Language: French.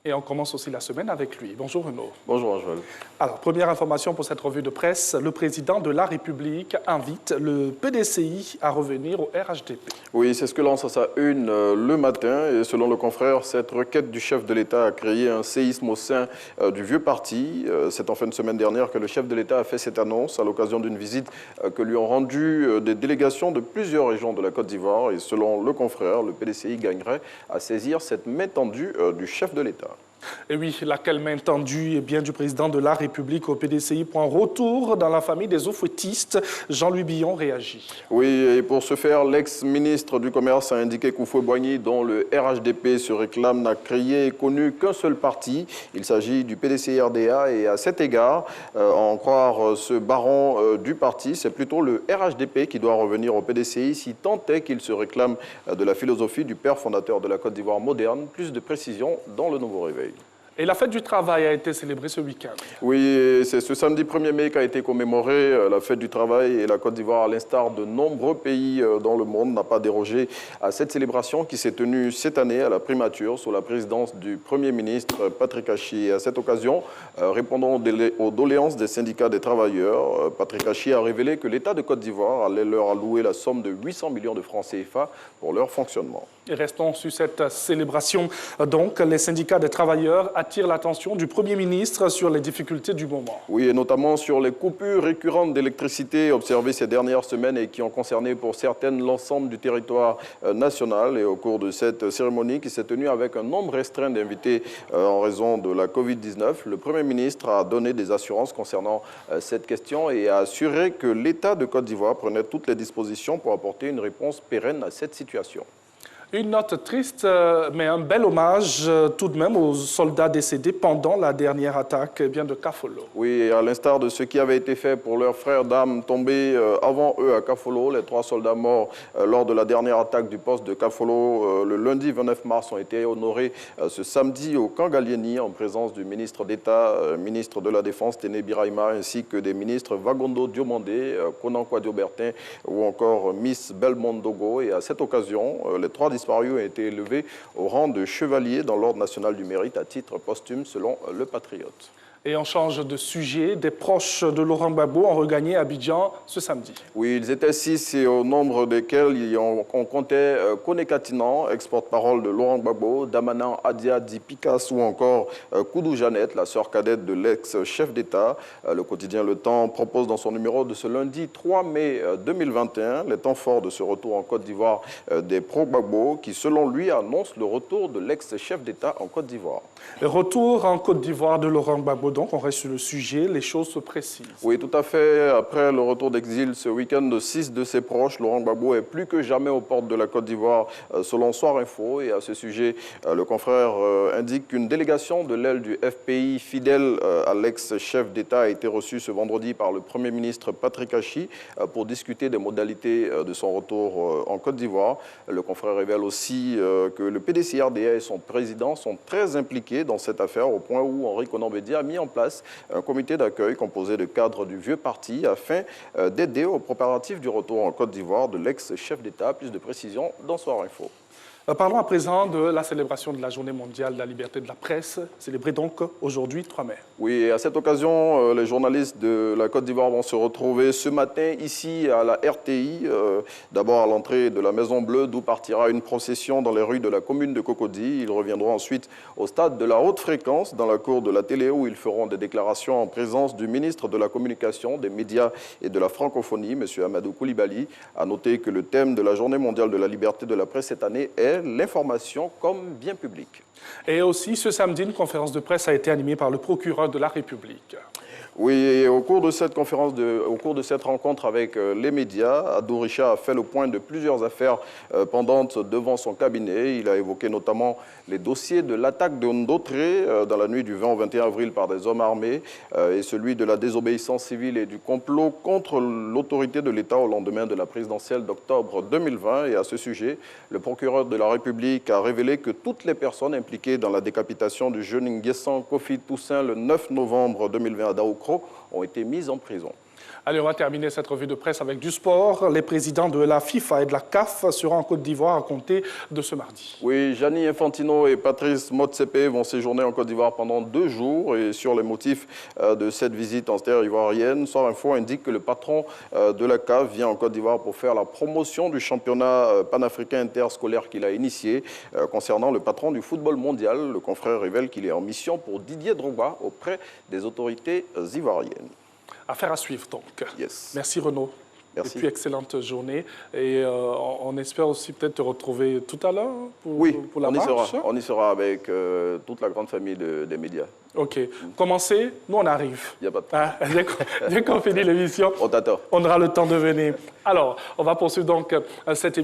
Et on commence aussi la semaine avec lui. Bonjour Renaud. Bonjour Joël. Alors, première information pour cette revue de presse, le président de la République invite le PDCI à revenir au RHDP. Oui, c'est ce que lance à sa une le matin. Et selon le confrère, cette requête du chef de l'État a créé un séisme au sein du vieux parti. C'est en fin de semaine dernière que le chef de l'État a fait cette annonce à l'occasion d'une visite que lui ont rendue des délégations de plusieurs régions de la Côte d'Ivoire. Et selon le confrère, le PDCI gagnerait à saisir cette main tendue du chef de l'État. Et oui, laquelle main tendue est bien du président de la République au PDCI pour un retour dans la famille des eaux-fouettistes. Jean-Louis Billon réagit. Oui, et pour ce faire, l'ex-ministre du Commerce a indiqué qu'Houphouët-Boigny, dont le RHDP se réclame, n'a créé et connu qu'un seul parti. Il s'agit du PDCI-RDA et à cet égard, en croire ce baron du parti, c'est plutôt le RHDP qui doit revenir au PDCI si tant est qu'il se réclame de la philosophie du père fondateur de la Côte d'Ivoire moderne. Plus de précisions dans le Nouveau Réveil. Et la fête du travail a été célébrée ce week-end. Oui, c'est ce samedi 1er mai qu'a été commémorée la fête du travail et la Côte d'Ivoire, à l'instar de nombreux pays dans le monde, n'a pas dérogé à cette célébration qui s'est tenue cette année à la primature sous la présidence du Premier ministre Patrick Achi. À cette occasion, répondant aux doléances des syndicats des travailleurs, Patrick Achi a révélé que l'État de Côte d'Ivoire allait leur allouer la somme de 800 millions de francs CFA pour leur fonctionnement. Et restons sur cette célébration. Donc, les syndicats des travailleurs attirent l'attention du Premier ministre sur les difficultés du moment. Oui, et notamment sur les coupures récurrentes d'électricité observées ces dernières semaines et qui ont concerné pour certaines l'ensemble du territoire national. Et au cours de cette cérémonie qui s'est tenue avec un nombre restreint d'invités en raison de la Covid-19, le Premier ministre a donné des assurances concernant cette question et a assuré que l'État de Côte d'Ivoire prenait toutes les dispositions pour apporter une réponse pérenne à cette situation. Une note triste, mais un bel hommage tout de même aux soldats décédés pendant la dernière attaque bien de Kafolo. Oui, à l'instar de ce qui avait été fait pour leurs frères d'armes tombés avant eux à Kafolo, les 3 soldats morts lors de la dernière attaque du poste de Kafolo le lundi 29 mars ont été honorés ce samedi au camp Gallieni en présence du ministre d'État, ministre de la Défense Téné Birahima, ainsi que des ministres Vagondo Diomandé, Konan Kouadio-Bertin ou encore Miss Belmond Dogo. Et à cette occasion, les 3 disparus ont été élevés au rang de chevalier dans l'Ordre national du mérite à titre posthume selon le Patriote. Et on change de sujet. Des proches de Laurent Gbagbo ont regagné Abidjan ce samedi. Oui, ils étaient 6 et au nombre desquels on comptait Kone Katinan, ex-porte-parole de Laurent Gbagbo, Damanan Adia Di Picas ou encore Koudou Jeannette, la sœur cadette de l'ex-chef d'État. Le quotidien Le Temps propose dans son numéro de ce lundi 3 mai 2021 les temps forts de ce retour en Côte d'Ivoire des pro-Gbagbo qui, selon lui, annonce le retour de l'ex-chef d'État en Côte d'Ivoire. Le retour en Côte d'Ivoire de Laurent Gbagbo, donc on reste sur le sujet, les choses se précisent. Oui, tout à fait. Après le retour d'exil ce week-end de 6 de ses proches, Laurent Gbagbo est plus que jamais aux portes de la Côte d'Ivoire, selon Soir Info. Et à ce sujet, le confrère indique qu'une délégation de l'aile du FPI fidèle à l'ex-chef d'État a été reçue ce vendredi par le Premier ministre Patrick Achi pour discuter des modalités de son retour en Côte d'Ivoire. Le confrère révèle aussi que le PDCI-RDA et son président sont très impliqués dans cette affaire au point où Henri Konan Bédié a mis en place un comité d'accueil composé de cadres du vieux parti afin d'aider aux préparatifs du retour en Côte d'Ivoire de l'ex-chef d'État. Plus de précisions dans Soir Info. Parlons à présent de la célébration de la Journée mondiale de la liberté de la presse, célébrée donc aujourd'hui 3 mai. Oui, et à cette occasion, les journalistes de la Côte d'Ivoire vont se retrouver ce matin ici à la RTI, d'abord à l'entrée de la Maison Bleue, d'où partira une procession dans les rues de la commune de Cocody. Ils reviendront ensuite au stade de la haute fréquence, dans la cour de la télé, où ils feront des déclarations en présence du ministre de la Communication, des Médias et de la Francophonie, M. Amadou Koulibaly. À noter que le thème de la Journée mondiale de la liberté de la presse cette année est l'information comme bien public. Et aussi, ce samedi, une conférence de presse a été animée par le procureur de la République. Oui, et au cours de cette rencontre avec les médias, Adou Richa a fait le point de plusieurs affaires pendantes devant son cabinet. Il a évoqué notamment les dossiers de l'attaque de Ndotré dans la nuit du 20 au 21 avril par des hommes armés et celui de la désobéissance civile et du complot contre l'autorité de l'État au lendemain de la présidentielle d'octobre 2020. Et à ce sujet, le procureur de la République a révélé que toutes les personnes impliquées dans la décapitation du jeune Nguessan Kofi Toussaint le 9 novembre 2020 à Daoukro ont été mises en prison. Allez, on va terminer cette revue de presse avec du sport. Les présidents de la FIFA et de la CAF seront en Côte d'Ivoire à compter de ce mardi. Oui, Gianni Infantino et Patrice Motsepe vont séjourner en Côte d'Ivoire pendant 2 jours. Et sur les motifs de cette visite en terre ivoirienne, Soir Info indique que le patron de la CAF vient en Côte d'Ivoire pour faire la promotion du championnat panafricain interscolaire qu'il a initié. Concernant le patron du football mondial, le confrère révèle qu'il est en mission pour Didier Drogba auprès des autorités ivoiriennes. Affaire à suivre donc. Yes. Merci Renaud. Merci. Et puis excellente journée. Et on espère aussi peut-être te retrouver tout à l'heure pour la marche. On y sera avec toute la grande famille des médias. Ok. Commencez, nous on arrive. Il n'y a pas de problème. Dès qu'on finit l'émission, On t'attend. on aura le temps de venir. Alors, on va poursuivre donc cette émission.